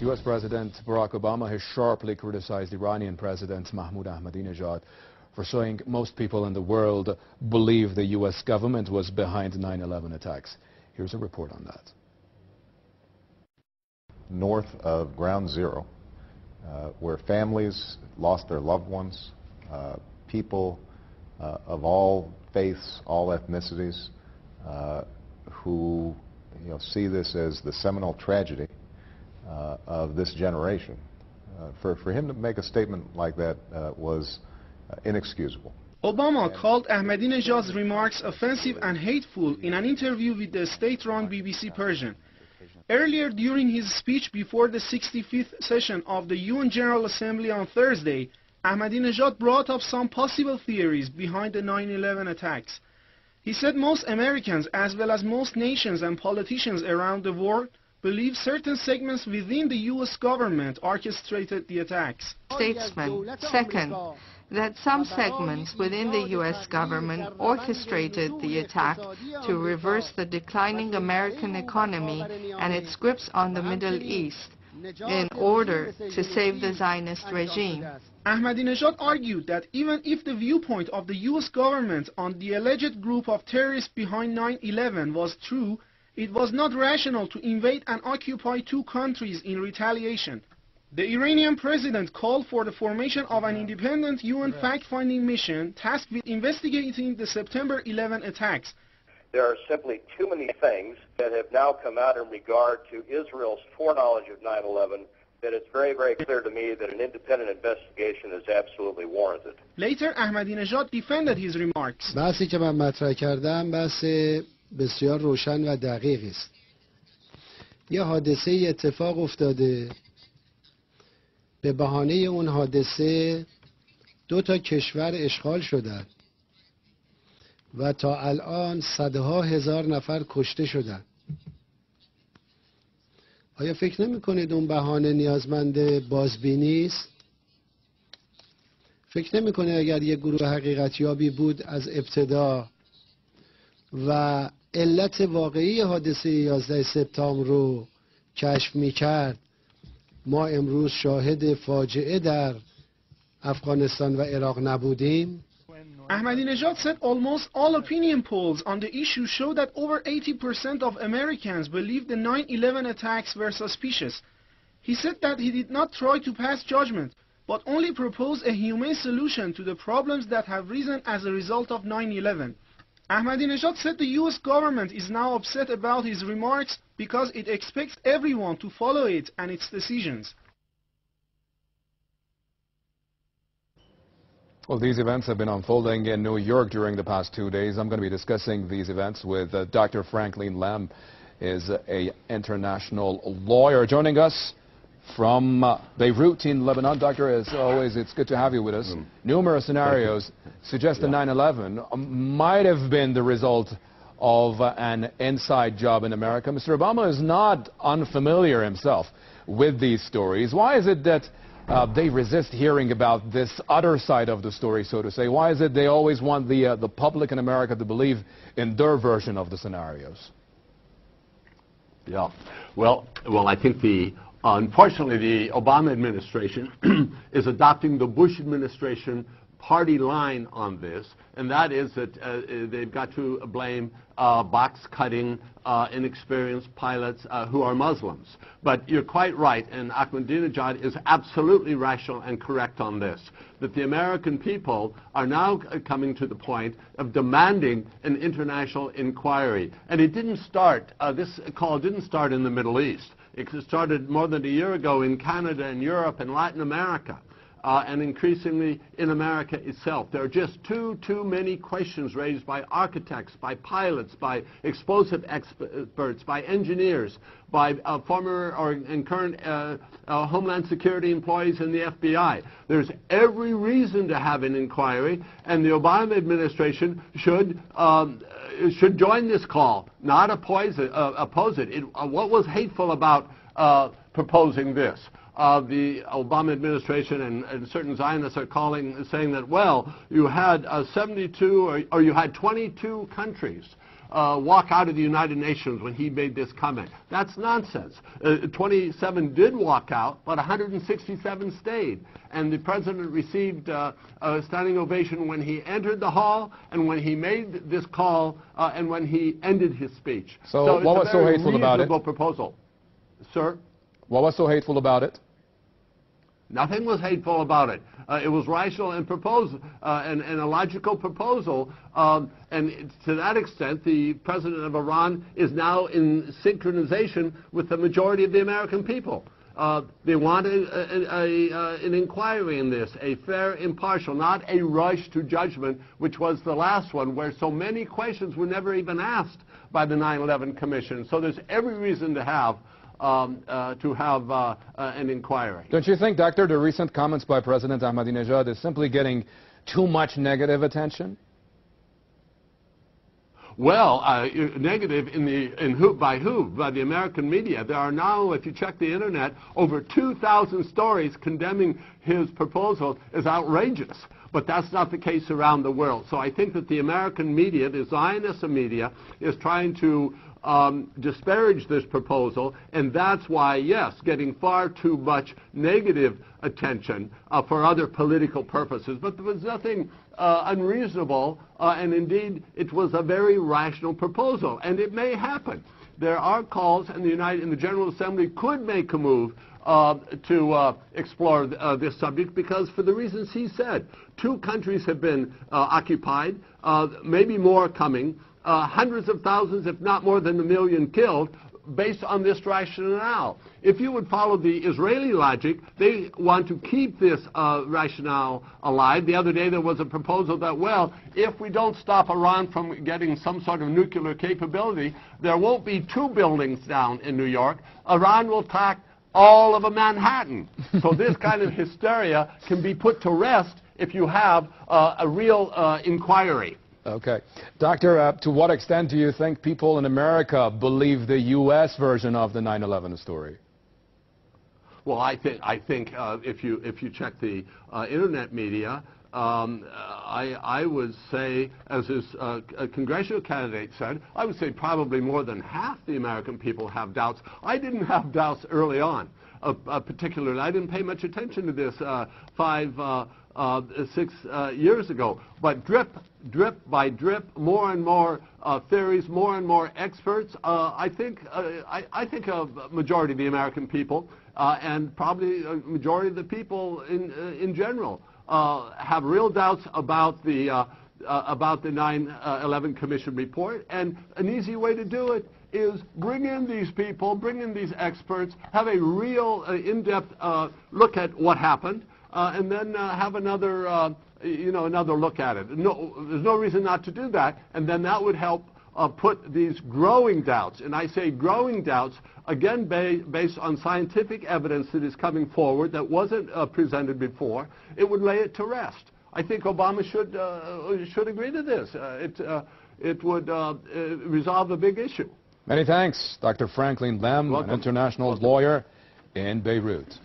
U.S. President Barack Obama has sharply criticized Iranian President Mahmoud Ahmadinejad for saying most people in the world believe the U.S. government was behind 9/11 attacks. Here's a report on that. North of Ground Zero, where families lost their loved ones, people of all faiths, all ethnicities, who see this as the seminal tragedy of this generation. For him to make a statement like that was inexcusable. Obama called Ahmadinejad's remarks offensive and hateful in an interview with the state-run BBC Persian. Earlier during his speech before the 65th session of the UN General Assembly on Thursday, Ahmadinejad brought up some possible theories behind the 9/11 attacks. He said most Americans, as well as most nations and politicians around the world, believe certain segments within the U.S. government orchestrated the attacks. Statesman. Second, that some segments within the U.S. government orchestrated the attack to reverse the declining American economy and its grips on the Middle East in order to save the Zionist regime. Ahmadinejad argued that even if the viewpoint of the U.S. government on the alleged group of terrorists behind 9/11 was true, it was not rational to invade and occupy two countries in retaliation. The Iranian president called for the formation of an independent UN fact-finding mission tasked with investigating the September 11 attacks. There are simply too many things that have now come out in regard to Israel's foreknowledge of 9/11 that it's very, very clear to me that an independent investigation is absolutely warranted. Later, Ahmadinejad defended his remarks. بحثی که من مطرح کردم بحث بسیار روشن و دقیق است. یه حادثه اتفاق افتاده. به بهانه اون حادثه دو تا کشور اشغال شدند و تا الان صدها هزار نفر کشته شدند. آیا فکر نمی کنید اون بهانه نیازمند بازبینی است؟ فکر نمی کنید اگر یک گروه حقیقتیابی بود از ابتدا و علت واقعی حادثه 11 سپتامبر رو کشف می کرد ما امروز شاهد فاجعه در افغانستان و عراق نبودیم؟ Ahmadinejad said almost all opinion polls on the issue show that over 80% of Americans believe the 9/11 attacks were suspicious. He said that he did not try to pass judgment, but only propose a humane solution to the problems that have risen as a result of 9/11. Ahmadinejad said the U.S. government is now upset about his remarks because it expects everyone to follow it and its decisions. Well, these events have been unfolding in New York during the past 2 days. I'm going to be discussing these events with Dr. Franklin Lam, is an international lawyer, joining us from Beirut in Lebanon. Doctor, as always, it's good to have you with us. Numerous scenarios suggest that 9/11 might have been the result of an inside job in America. Mr. Obama is not unfamiliar himself with these stories. Why is it that they resist hearing about this other side of the story, so to say? Why is it they always want the public in America to believe in their version of the scenarios? Yeah, well, I think unfortunately, the Obama administration is adopting the Bush administration party line on this, and that is that they've got to blame box-cutting, inexperienced pilots who are Muslims. But you're quite right, and Ahmadinejad is absolutely rational and correct on this, that the American people are now coming to the point of demanding an international inquiry. And it didn't start, this call didn't start in the Middle East. It started more than a year ago in Canada and Europe and Latin America. And increasingly in America itself. There are just too many questions raised by architects, by pilots, by explosive experts, by engineers, by former and current Homeland Security employees in the FBI. There's every reason to have an inquiry, and the Obama administration should join this call, not oppose it. What was hateful about proposing this? The Obama administration and certain Zionists are saying that, well, you had 72 or you had 22 countries walk out of the United Nations when he made this comment. That's nonsense. 27 did walk out, but 167 stayed. And the president received a standing ovation when he entered the hall and when he made this call and when he ended his speech. So what was so hateful about it? Proposal. Sir? What was so hateful about it? Nothing was hateful about it. It was rational and and a logical proposal. And to that extent, the president of Iran is now in synchronization with the majority of the American people. They want an inquiry in this, a fair, impartial, not a rush to judgment, which was the last one, where so many questions were never even asked by the 9/11 Commission. So there's every reason to have an inquiry. Don't you think, Doctor, the recent comments by President Ahmadinejad is simply getting too much negative attention? Well, negative by who? By the American media. There are now, if you check the internet, over 2,000 stories condemning his proposal as outrageous. But that's not the case around the world. So I think that the American media, the Zionist media, is trying to disparage this proposal, and that's why, yes, getting far too much negative attention for other political purposes. But there was nothing unreasonable, and indeed it was a very rational proposal, and it may happen. There are calls, and the General Assembly could make a move to explore this subject, because for the reasons he said, 2 countries have been occupied, maybe more coming, hundreds of thousands, if not more than 1 million killed, based on this rationale. If you would follow the Israeli logic, they want to keep this rationale alive. The other day there was a proposal that, well, if we don't stop Iran from getting some sort of nuclear capability, there won't be 2 buildings down in New York. Iran will attack all of Manhattan. So this kind of hysteria can be put to rest if you have a real inquiry. Okay. Doctor, to what extent do you think people in America believe the U.S. version of the 9/11 story? Well, I think if you check the internet media, I would say, as his congressional candidate said, I would say probably more than half the American people have doubts. I didn't have doubts early on, particularly. I didn't pay much attention to this 6 years ago. But drip by drip, more and more theories, more and more experts. I think a majority of the American people, and probably a majority of the people in general, have real doubts about the 9/11 Commission report. And an easy way to do it is bring in these people, bring in these experts, have a real in-depth look at what happened. And then have another look at it. No, there's no reason not to do that, and then that would help put these growing doubts, and I say growing doubts, again based on scientific evidence that is coming forward that wasn't presented before. It would lay it to rest. I think Obama should agree to this. It would resolve a big issue. Many thanks, Dr. Franklin Lem, an international lawyer in Beirut.